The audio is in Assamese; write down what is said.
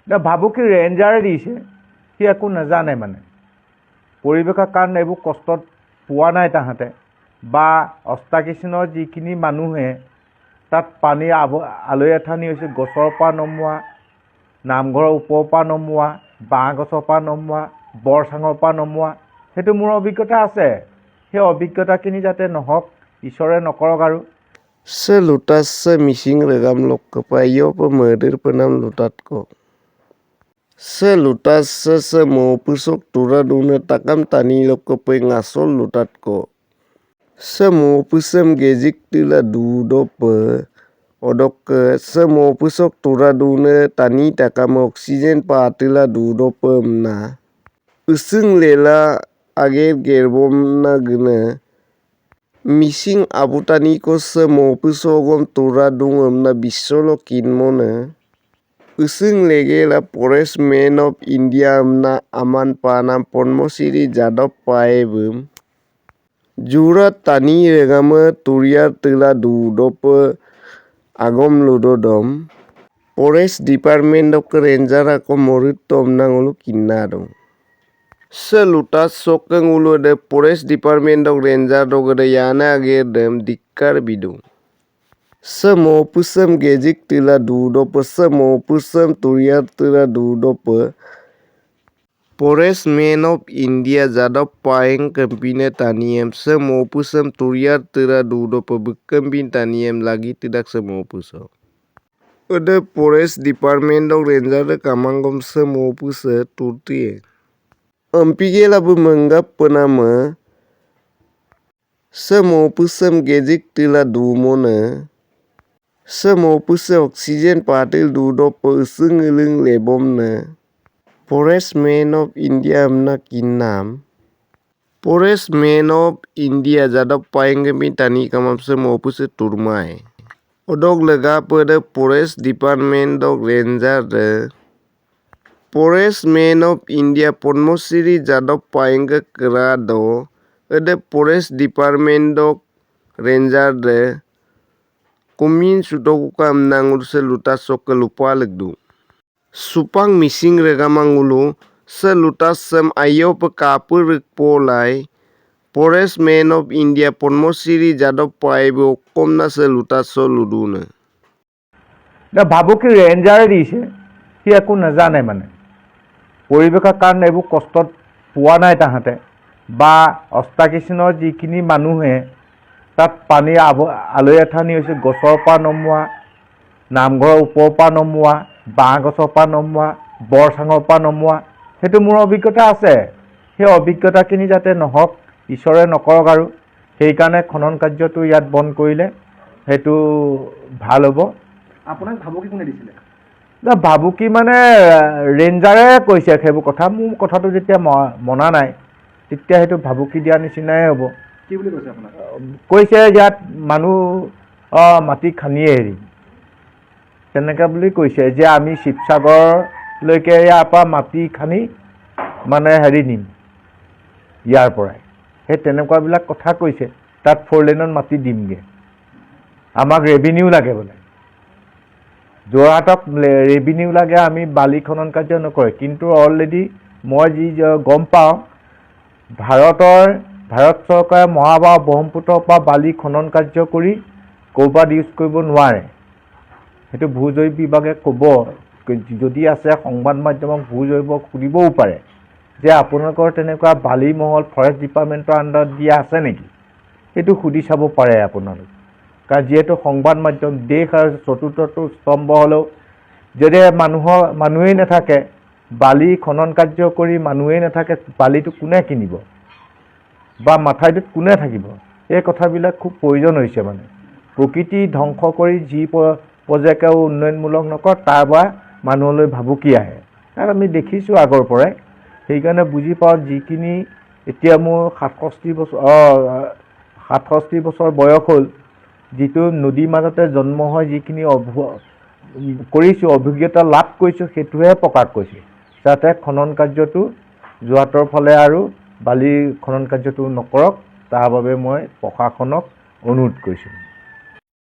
ভাবুকি ৰেঞ্জাৰে দিছে, সি একো নাজানে মানে পৰিৱেশৰ কাৰণে এইবোৰ কষ্টত পোৱা নাই তাহাঁতে বা অষ্টাকিচনৰ যিখিনি মানুহে তাত পানী আলৈ আথানি হৈছে গছৰ পৰা নমোৱা, নামঘৰৰ ওপৰৰ পৰা নমোৱা, বাঁহ গছৰ পৰা নমোৱা, বৰচাঙৰ পৰা নমোৱা, সেইটো মোৰ অভিজ্ঞতা আছে। সেই অভিজ্ঞতাখিনি যাতে নহওক, ঈশ্বৰে নকৰক আৰু। Selutas semising regam lokkepa iyo pemedir penam lutatko. Selutas sesemo pusok tura dune takam tani lokkepa ngasol lutatko. Semo pusem gejik tila dudope odok semo pusok tura dune tani takam oksigen patila dudope mna. Usung lela ager gerbom na gene. Mising abutani ko semo pusogom tura dungom na bisolo kinmone. Usung lege la Forest Man of India amna aman panam Padmasri Jadab paebum. Jura tani regama turiar tila dudope agom ludodom. Forest Department of Ranger ako moritom nangulu kinadong. Selutas sokeng ulu de Forest Department of Ranger dogede yana agedem dikkar bidung. Semo pusem gejik tila dudope semo pusem turiar tila dudope. Forest Man of India Jadab paeng kempine taniem semo pusem turiar tila dudope bekempin taniem lagi tidak semo puso. Ode Forest Department of Ranger kamangom semo puse turtie. Ampige labu menggap penama semo pusem gejik tila dumone semo puse oksigen patil dudope usung iling lebomne. Forest Man of India amna kinam. Forest Man of India Jadab paengemi tani kamam semo puse turmai. Odok lega pada Forest Department of Ranger de Forest Man of India Padmasri Jadab paengga kerado ede Forest Department of Ranger de Kumin sudokuka amnangur selutas sok lupa legdu. Supang mising regamangulu selutas sem ayo pekapur polai Forest Man of India Padmasri Jadab paebo komna selutas soludune. ভাবুকি ৰেঞ্জাৰে দিছে, সি একো নাজানে মানে পৰিৱেশৰ কাৰণে এইবোৰ কষ্টত পোৱা নাই তাহাঁতে বা অষ্টাকিচনৰ যিখিনি মানুহে তাত পানী আলৈ আথানি হৈছে গছৰ পৰা নমোৱা, নামঘৰৰ ওপৰৰ পৰা নমোৱা, বাঁহ গছৰ পৰা নমোৱা, বৰচাঙৰ পৰা নমোৱা, সেইটো মোৰ অভিজ্ঞতা আছে। সেই অভিজ্ঞতাখিনি যাতে নহওক, ঈশ্বৰে নকৰক আৰু। সেইকাৰণে খনন কাৰ্যটো ইয়াত বন্ধ কৰিলে সেইটো ভাল হ'ব। আপোনাক ভাবুকি কোনে দিছিলে? ভাবুকি মানে ৰেঞ্জাৰে কৈছে সেইবোৰ কথা। মোৰ কথাটো যেতিয়া মনা নাই তেতিয়া সেইটো ভাবুকি দিয়া নিচিনাই হ'ব। কি বুলি কৈছে আপোনাক? কৈছে ইয়াত মানুহ মাটি খান্দিয়ে হেৰি তেনেকৈ বুলি কৈছে যে আমি শিৱসাগৰলৈকে ইয়াৰ পৰা মাটি খান্দি মানে হেৰি নিম ইয়াৰ পৰাই, সেই তেনেকুৱাবিলাক কথা কৈছে। তাত 4 লেনত মাটি দিমগৈ, আমাক ৰেভিনিউ লাগে বোলে। যোৰহাটক ৰেভিনিউ লাগে, আমি বালি খনন কাৰ্য নকৰে। কিন্তু অলৰেডি মই যি গম পাওঁ ভাৰত চৰকাৰে মহাবাহু ব্ৰহ্মপুত্ৰৰ পৰা বালি খনন কাৰ্য কৰি ক'ৰবাত ইউজ কৰিব নোৱাৰে। সেইটো ভূ-জৈৱ বিভাগে ক'ব, যদি আছে সংবাদ মাধ্যমক ভূ-জৈৱক সুধিবও পাৰে যে আপোনালোকৰ তেনেকুৱা বালি মহল ফৰেষ্ট ডিপাৰ্টমেণ্টৰ আণ্ডাৰত দিয়া আছে নেকি, সেইটো সুধি চাব পাৰে আপোনালোক। কাৰণ যিহেতু সংবাদ মাধ্যম দেশ আৰু চতুৰ্থটো স্তম্ভ হ'লেও যদি মানুহেই নাথাকে, বালি খনন কাৰ্য কৰি মানুহেই নাথাকে, বালিটো কোনে কিনিব বা মাথাইটোত কোনে থাকিব? এই কথাবিলাক খুব প্ৰয়োজন হৈছে। মানে প্ৰকৃতি ধ্বংস কৰি যি প্ৰজেক্টে উন্নয়নমূলক নকৰক তাৰ পৰা মানুহলৈ ভাবুকি আহে। আৰু আমি দেখিছোঁ আগৰ পৰাই। সেইকাৰণে বুজি পাওঁ, যিখিনি এতিয়া মোৰ 67 বছৰ বয়স হ'ল, যিটো নদীৰ মাজতে জন্ম হৈ যিখিনি কৰিছোঁ, অভিজ্ঞতা লাভ কৰিছোঁ, সেইটোহে প্ৰকাশ কৰিছোঁ যাতে খনন কাৰ্যটো যোৰহাটৰ ফালে আৰু বালি খনন কাৰ্যটো নকৰক, তাৰ বাবে মই প্ৰশাসনক অনুৰোধ কৰিছোঁ।